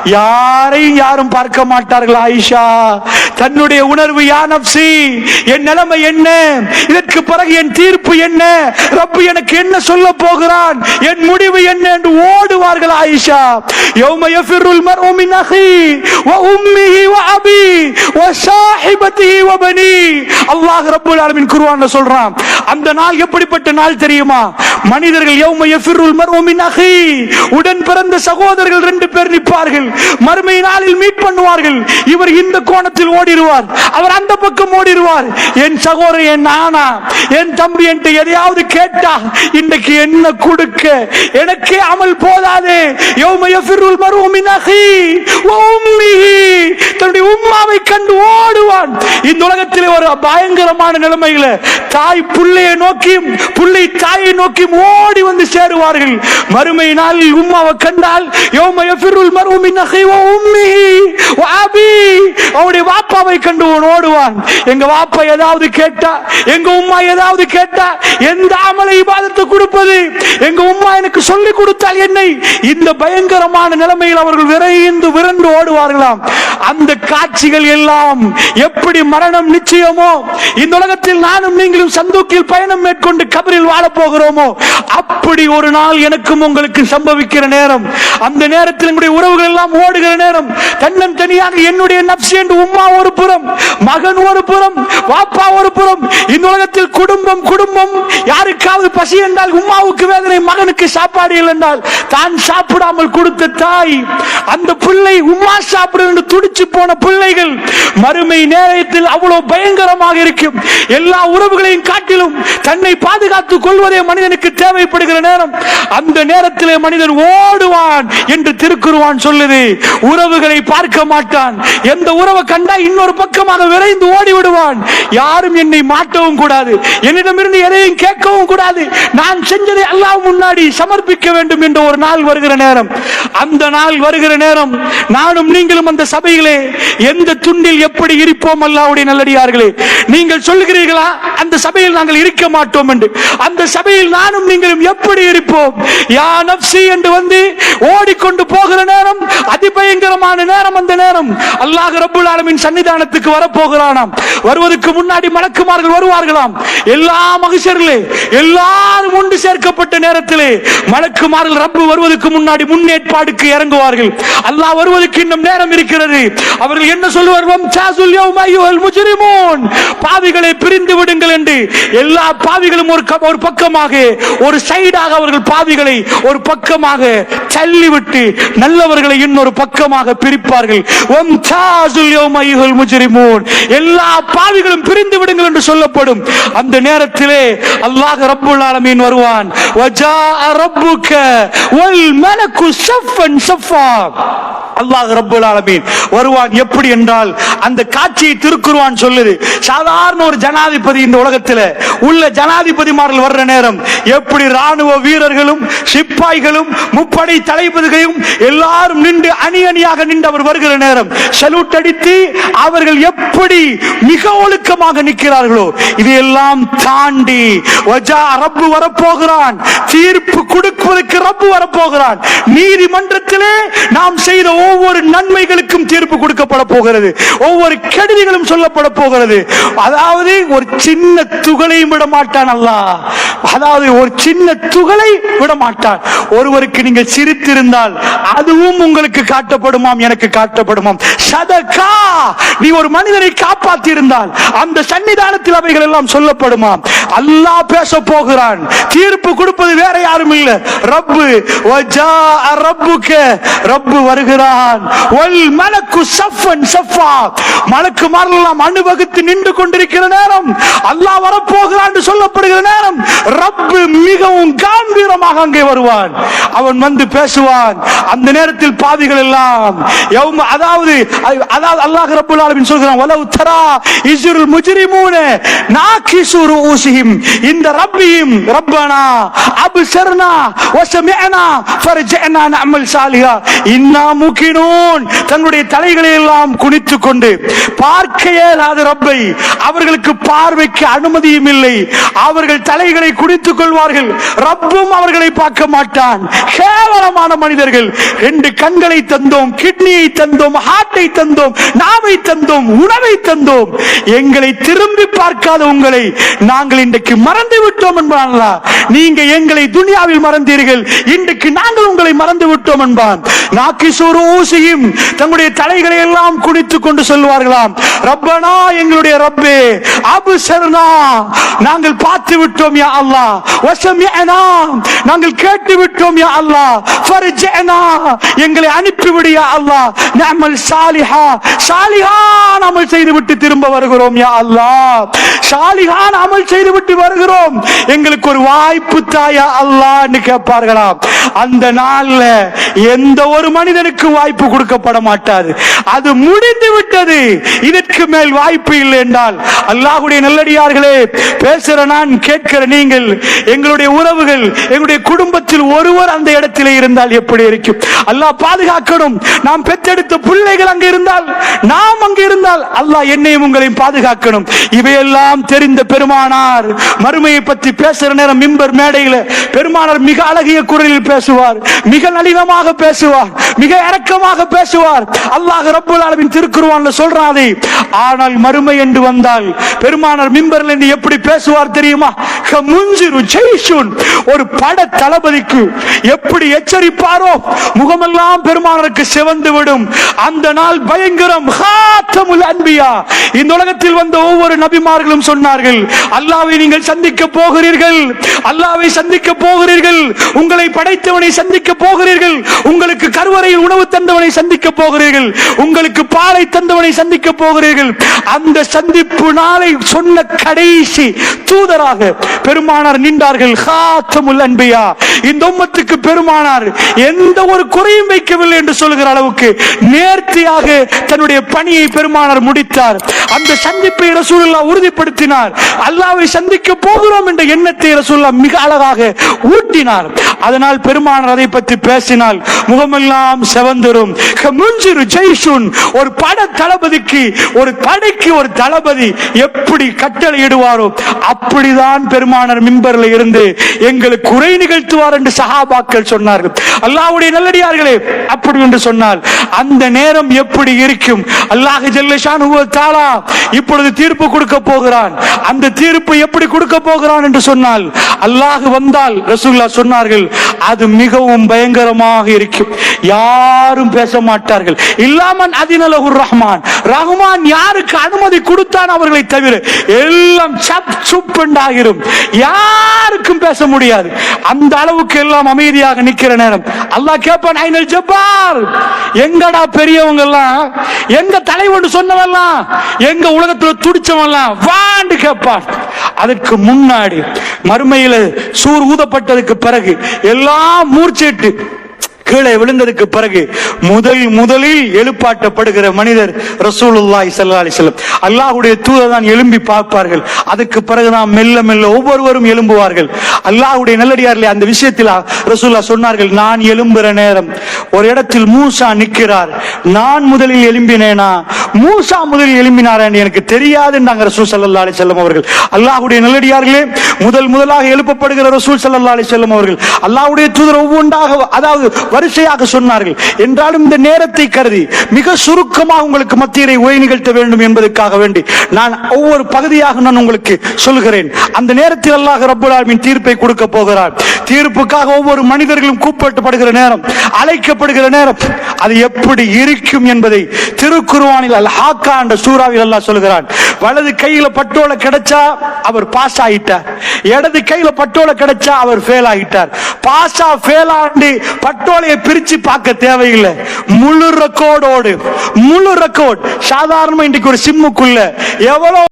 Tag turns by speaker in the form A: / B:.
A: யாரும் பார்க்க மாட்டார்கள். ஆயிஷா தன்னுடைய உணர்வு, யா நப்சி, என் நிலைமை என்ன, இதற்கு பிறகு என் தீர்ப்பு என்ன, ரப்பு எனக்கு என்ன சொல்ல போகிறான், என் முடிவு என்ன என்று ஓடுவார்கள். ஆயிஷா யௌம யஃபிருல் மர்உ மின் அஹி வ உம்மிஹி வ அபி வ ஸாஹிபதிஹி வ பனி. அல்லாஹ் ரப்பல் ஆலமீன் குர்ஆன்ல சொல்றான், அந்த நாள் எப்படிப்பட்ட நாள் தெரியுமா? மனிதர்கள் யௌம யஃபிருல் மர்உ மின் அஹி, உடன் பிறந்த சகோதரர்கள் 2 பேர் நிற்பார்கள், மறுமை நாளில் மீட் பண்ணுவார்கள். இவர் இந்த கோணத்தில் ஓடிடுவார், அவர் அந்த பக்கம் ஓடிடுவார். என் சகோதரன், என் நானா, என் தம்பி என்கிட்ட எதையாவது கேட்டா இன்னைக்கு என்ன கொடுக்க, எனக்கே அமல் போதாதே. யௌம யஃபிருல் மர்உ மின் அஹி வ உம்மிஹி, தன்னுடைய உம்மாவை கண்டு ஓடுவான். இந்த உலகத்திலே ஒரு பயங்கரமான நிலைமையில தாய் புள்ளையை நோக்கி, புள்ளை தாயை நோக்கி ஓடி வந்து சேருவார்கள். மறுமை நாளில் உம்மாவை கண்டால் யௌம யஃபிருல் மர்உ மின் அஹி வ உம்மிஹி வ அபி, அவருடைய வாப்பாவை கண்டு ஓடுவான். எங்க வாப்பா ஏதாவது கேட்டா, எங்க உம்மா ஏதாவது கேட்டா எந்த அமலை இபாதத்தை கொடுப்பது, எங்க உம்மா எனக்கு சொல்லி கொடுத்தால் என்னை, இந்த பயங்கரமான நிலைமையில் அவர்கள் விரண்டு ஓடுவார்களாம். அந்த காட்சிகள் எல்லாம் எப்படி மரணம் நிச்சயமோ, இந்த உலகத்தில் நானும் நீங்களும் சந்தூக்கில் பயணம் மேற்கொண்டு கபரில் வாழ போகிறோமோ, அப்படி ஒரு நாள் எனக்கும் உங்களுக்கு சம்பவிக்கிற நேரம், அந்த நேரத்தில் எங்களுடைய உறவுகள் எல்லாம் ஓடுகிற நேரம், தன்னன் தனியாக என்னுடைய நப்சி என்று உம்மா ஒரு புறம், மகன் ஒரு புறம், வாப்பா ஒரு புறம். இந்த உலகத்தில் குடும்பம் குடும்பம், யாருக்காவது பசி என்றால் உம்மாவுக்கு வேதனை, மகனுக்கு சாப்பாடு இல்லை என்றால் தான் சாப்பிடாமல் கொடுத்த தாய், அந்த பிள்ளை உம்மா சாப்பிட என்று துடிச்சு போன பிள்ளைகள், மறுமை நேரத்தில் அவ்வளவு பயங்கரமாக இருக்கும். எல்லா உறவுகளையும் காட்டிலும் தன்னை பாதுகாத்துக் கொள்வதே மனிதனுக்கு தேவைப்படுகிற நேரம். அந்த நேரத்திலே மனிதன் ஓடுவான் என்று திருக்குர்ஆன் சொல்லுது. உறவுகளை பார்க்க மாட்டான், எந்த உறவை கண்டா இன்னொரு பக்கமாக விரைந்து ஓடி விடுவான். யாரும் என்னை மாட்டவும் கூடாது, என்னிடமிருந்து எதையும் கேட்கவும் கூடாது, நான் செஞ்சதை அல்லாஹ் முன்னாடி சமர்ப்பிக்க வேண்டும் என்ற ஒரு நாள் வருகிற நேரம். அந்த நாள் வருகிற நேரம் நானும் நீங்களும் அந்த சபையிலே எந்த துண்டில் எப்படி இருப்போம்? அல்லாஹ்வுடைய நல்லடியார்களே, நீங்கள் சொல்லுகிறீர்களா அந்த சபையில் நாங்கள் இருக்க மாட்டோம் என்று? அந்த சபையில் நானும் நீங்களும் எப்படி இருப்போம்? யா நப்சி என்று வந்து ஓடிக்கொண்டு போகிற நேரம், அதிபயங்கரமான நேரம். அந்த நேரம் அல்லாஹ் ரப்பல் ஆலமீன் சன்னிதானத்துக்கு வரப்போகிறானாம். வருவதற்கு முன்னாடி மலக்குமார்கள் வருவார்களாம். எல்லா மகஷரிலே எல்லாரும் ஒன்று சேர்க்கப்பட்ட நேரத்திலே மலக்குமார்கள் ரப்பு வருவதற்கு முன்னாடி முன்னேற்பாடுக்கு இறங்குவார்கள். அல்லாஹ் வருவதற்கு இன்னும் நேரம் இருக்கிறது. அவர்கள் என்ன சொல்வார்கள்? வம்சாசுல் யௌம அய்யுஹல் முஜ்ரிமூன், பாவிகளை பிரிந்து விடுங்கள் என்று. எல்லா பாவிகளும் ஒரு பக்கமாக, ஒரு சைடாக அவர்கள் பாவிகளை ஒரு பக்கமாக தள்ளிவிட்டு நல்லவர்களை இன்னொரு பக்கமாக பிரிப்பார்கள். வம்சாசுல் யௌம அய்யுஹல் முஜ்ரிமூன், எல்லா பாவிகளும் பிரிந்து விடுங்கள் என்று சொல்லப்படும். அந்த நேரத்திலே அல்லாஹ் ரப்பல் ஆலமீன் வருவான். வஜாஅ ரப்புக வல் மலக்கு ஸஃபன் ஸஃபா, அல்லாஹ் ரப்பல் ஆலமீன் வருவான். எப்படி என்றால் அந்த காட்சியை திருக்குர்ஆன் சொல்லுது. சாதாரண ஒரு ஜனாதிபதி, இந்த உலகத்தில் உள்ள ஜனாதிபதிமார்கள் வர்ற நேரம் எப்படி ராணுவ வீரர்களும் சிப்பாய்களும் முப்படை தளபதிகளும் எல்லாரும் நின்று அணி அணியாக நின்று அவர் வருகிற நேரம் சலூட் அடித்து அவர்கள் எப்படி மிக ஒழுக்கமாக நிற்கிறார்களோ, இதையெல்லாம் தாண்டி ரப்பு வரப்போகிறான். தீர்ப்பு கொடுப்பதற்கு ரப்பு வரப்போகிறான். நீதிமன்றத்திலே நாம் செய்த ஒவ்வொரு நன்மைகளுக்கும் தீர்ப்பு கொடுக்கப்பட போகிறது. ஒவ்வொரு கெடுதிகளும் சொல்லப்பட போகிறது. அதாவது ஒரு சின்ன துகளையும் விட மாட்டான் அல்லாஹ். அதாவது ஒரு சின்ன துகளை விட மாட்டான். ஒருவருக்கு நீங்கள் சிரித்திருந்தால் அதுவும் உங்களுக்கு காட்டப்படுமாம், எனக்கு காட்டப்படுமாம். சதகா, நீ ஒரு மனிதனை காப்பாற்றி இருந்தால் அந்த சன்னிதானத்தில் அவைகள் எல்லாம் சொல்லப்படுமாம். அல்லாஹ் பேச போகிறான். தீர்ப்பு கொடுப்பது வேற யாரும் இல்லை, ரப்பு. வஜாஅ ரப்புக, ரப்பு வருகிறான். வல் மலக்கு ஸஃபன் ஸஃபா, மலக்குமார்கள் எல்லாம் அணிவகுத்து நின்று கொண்டிருக்கிற நேரம், அல்லாஹ் வரப்போகிறான் என்று சொல்லப்படுகிற நேரம், ரப்பு மிகவும் கம்பீரமாக அங்கே வருவான். அவன் வந்து பேசுவான். அந்த நேரத்தில் பாவிகள் எல்லாம் அதாவது அல்லாஹ் ரப்பல் ஆலமீன் சொல்கிறான், வலவ் தரா இஸ்ருல் முஜ்ரிமூன நாகிசு ரூஸிஹிம் ரப்பிஹிம், இந்த ரப்பியும் ரப்பனா அப்சர்னா வஸமிஅனா ஃபர்ஜிஅனா நஅமல் சாலிஹா இன்னா முகினூன். தன்னுடைய தலைகளை எல்லாம் குனித்துக் கொண்டு பார்க்க இயலாத ரப்பை, அவர்களுக்கு பார்வைக்கு அனுமதியும் இல்லை, அவர்கள் தலைகளை குனித்துக் கொள்வார்கள், ரப்பும் அவர்களை பார்க்க மாட்டான். கேவலமான மனிதர்கள். 2 கண்களை தந்தோம், கிட்னியை தந்தோம், ஹார்ட்டை தந்தோம், நாவை தந்தோம், உணவை தந்தோம், எங்களை திரும்பி பார்க்காத உங்களை நாங்கள் இன்றைக்கு மறந்து விட்டோம் என்பான்லா. நீங்க எங்களை துனியாவில் மறந்தீர்கள், இன்றைக்கு நாங்கள் உங்களை மறந்து விட்டோம் என்பான். நாக்கிசூரு ஊசியும் தங்களுடைய தலைகளை எல்லாம் குனித்துக் கொண்டு சொல்வார்களாம், ரப்பனா எங்களுடைய ரப்பே, அப்சர்னா நாங்கள் பார்த்து விட்டோம் யா அல்லாஹ், வஸமிஅனா நாங்கள் கேட்டு விட்டோம் யா அல்லாஹ், ஃபர்ஜிஅனா எங்களை அனுப்பிவிடு யா அல்லாஹ், நஅமல் சாலிஹா சாலிஹான் அமல் செய்து விட்டு திரும்ப வருகிறோம் யா அல்லாஹ், சாலிஹான் அமல் செய்து விட்டு வருகிறோம், எங்களுக்கு ஒரு வாய்ப்பு தாயா அல்லாஹ்னு கேட்பார்களாம். அந்த நாள்ல எந்த ஒரு மனிதனுக்கு வாய்ப்பு கொடுக்கப்பட மாட்டாது. அது முடிந்து விட்டது, இதற்கு மேல் வாய்ப்பு இல்லை என்றால். அல்லாஹ்வுடைய நல்லடியார்களே, பேசுற நான், கேட்கிற நீங்கள், எங்களுடைய உறவுகள், எங்களுடைய குடும்பத்தில் ஒருவர் அந்த இடத்திலே இருந்தால் எப்படி இருக்கும்? அல்லாஹ் பாதுகாக்கணும். நாம் பெற்றெடுத்த பிள்ளைகள் அங்கு இருந்தால், நாம் அங்கு இருந்தால், அல்லாஹ் என்னையும் உங்களையும் பாதுகாக்கணும். இவையெல்லாம் தெரிந்த பெருமானார் மறுமையை பற்றி பேசுற நேரம் மிம்பர் மேடையில் பெருமானார் மிக அழகிய குரலில் பேசுவார், மிக நளினமாக பேசுவார், மிக இரக்கமாக பேசுவார். அல்லாஹ் ரப்பல் ஆலமீன் திருக்குர்ஆன்ல சொல்றானே. ஆனால் மறுமை என்று வந்தால் பெருமானார் மிம்பர்ல இருந்து எப்படி பேசுவார் தெரியுமா? கமுஞ்சிரு ஜெய்ஷுன், ஒரு பட தளபதிக்கு எப்படி எச்சரிப்பாரோ முகமெல்லாம் பெருமானாருக்கு சிவந்து விடும். அந்த நாள் பயங்கரம். ஹாத்தமுல் அன்பியா, இந்த உலகத்தில் வந்த ஒவ்வொரு நபிமார்களும் சொன்னார்கள், அல்லாஹ்வை நீங்கள் சந்திக்க போகிறீர்கள், அல்லாஹ்வை சந்திக்க போகிறீர்கள், உங்களை படைத்தவனை சந்திக்க போகிறீர்கள், உங்களுக்கு கருவறையில் உணவு தந்தவனை சந்திக்க போகிறீர்கள், உங்களுக்கு பாலை தந்தவனை சந்திக்க போகிறீர்கள். அந்த சந்திப்பு நாளை சொன்ன கடைசி தூதராக பெருமானார் நின்றார்கள். ஹாத்தமுல் அன்பியா, இந்த உம்மத்துக்கு பெருமானார் எந்த ஒரு குறையும் வைக்கவில்லை என்று சொல்கிற அளவுக்கு நேர்த்தியாக தன்னுடைய பணியை பெருமானார் முடித்தார். அந்த சந்திப்பை ரசூலுல்லாஹ் உறுதிப்படுத்தினார். அல்லாஹ்வை சந்திக்க போகிறோம் என்ற எண்ணத்தை ரசூலுல்லாஹ் மிக அழகாக ஊட்டினார். அதனால் பெருமானார் அதை பற்றி பேசினால் முகமெல்லாம் செவந்தரும். கமுஞ்சிரு ஜெய்ஷுன், ஒரு பட தளபதிக்கு, ஒரு படைக்கு ஒரு தளபதி எப்படி கட்டளை இடுவாரோ அப்படிதான் பெருமானார் மிம்பர்ல இருந்து எங்களுக்கு குறை நிகழ்த்துவார் என்று சஹாபாக்கள் சொன்னார்கள். அல்லாஹ்வுடைய நல்லடியார்களே, அப்படி என்று சொன்னால் அந்த நேரம் எப்படி இருக்கும்? அல்லாஹ் ஜல்ல ஷானுஹு வ தஆலா இப்பொழுது தீர்ப்பு கொடுக்க போகிறான். அந்த தீர்ப்பு எப்படி கொடுக்க போகிறான் என்று சொன்னால், அல்லாஹ் வந்தால் ரசூலுல்லாஹ் சொன்னார்கள், அது மிகவும் பயங்கரமாக இருக்கும். யாரும் பேச மாட்டார்கள். இல்லாமன் அதினலஹுர் ரஹ்மான், ரஹ்மான் யாருக்கு அனுமதி கொடுத்தான் அவர்களை தவிர எல்லாம் சப் சுப் என்றாகிரும். யாருக்கும் பேச முடியாது. அந்த அளவுக்கு எல்லாம் அமைதியாக நிக்கிற நேரம் அல்லாஹ் கேட்பான், ஐனல் ஜப்பார், எங்கடா பெரியவங்க எல்லாம், எங்க தலைவன் சொன்னவெல்லாம், எங்க உலகத்தில் துடிச்சவெல்லாம் வாண்டு கேட்பான். அதற்கு முன்னாடி மறுமையில சூர் ஊதப்பட்டதுக்கு பிறகு எல்லாம் மூர்ச்சிட்டு கீழே விழுந்ததுக்கு பிறகு முதலில் எழுப்பாட்டப்படுகிற மனிதர் ரசூலுல்லாஹி ஸல்லல்லாஹு அலைஹி வஸல்லம். அல்லாஹ்வுடைய தூதர் தான் எழும்பி பார்ப்பார்கள். அதுக்கு பிறகு நாம் மெல்ல மெல்ல ஒவ்வொருவரும் எழும்புவார்கள். அல்லாஹ்வுடைய நல்லடியார்களே, அந்த விஷயத்தில் ரசூலுல்லாஹ் சொன்னார்கள், நான் எழும்புற நேரம் ஒரு இடத்தில் மூசா நிற்கிறார். நான் முதலில் எழும்பினேனா மூசா முதலில் எழும்பினாரா எனக்கு தெரியாது என்றாங்க ரசூல் ஸல்லல்லாஹு அலைஹி வஸல்லம் அவர்கள். அல்லாஹ்வுடைய நல்லடியார்களே, முதலாக எழுப்பப்படுகிற ரசூல் ஸல்லல்லாஹு அலைஹி வஸல்லம் அவர்கள் அல்லாஹ்வுடைய தூதர் ஒவ்வொன்றாக, அதாவது வரிசையாக சொன்னார்கள். என்றாலும் இந்த நேரத்தை கருதி மிக சுருக்கமாக உங்களுக்கு மத்தியிலே உரை நிகழ்த்த வேண்டும் என்பதற்காக வேண்டி நான் ஒவ்வொரு பகுதியாக நான் உங்களுக்கு சொல்கிறேன். அந்த நேரத்தில் அல்லாஹ் ரப்பல் ஆலமீன் தீர்ப்பை கொடுக்க போகிறார். தீர்ப்புக்காக ஒவ்வொரு மனிதர்களும் கூப்பிடப்படுகிற நேரம், அழைக்கப்படுகிற நேரம், அது எப்படி இருக்கும் என்பதை திருக்குர்ஆனில் அல் ஹாக்கா என்ற சூறாவில் அல்லாஹ் சொல்கிறான். வலது கையில பட்டோலை கிடைச்சா அவர் பாஸ் ஆகிட்டார், இடது கையில பட்டோலை கிடைச்சா அவர் ஃபெயில் ஆகிட்டார். பாஸா ஃபெயில் ஆண்டு பட்டோலையை பிரிச்சு பார்க்க தேவையில்லை. முழு ரெக்கார்டோடு, முழு ரெக்கார்ட். சாதாரணமா இன்றைக்கு ஒரு சிம்முக்குள்ள எவ்வளவு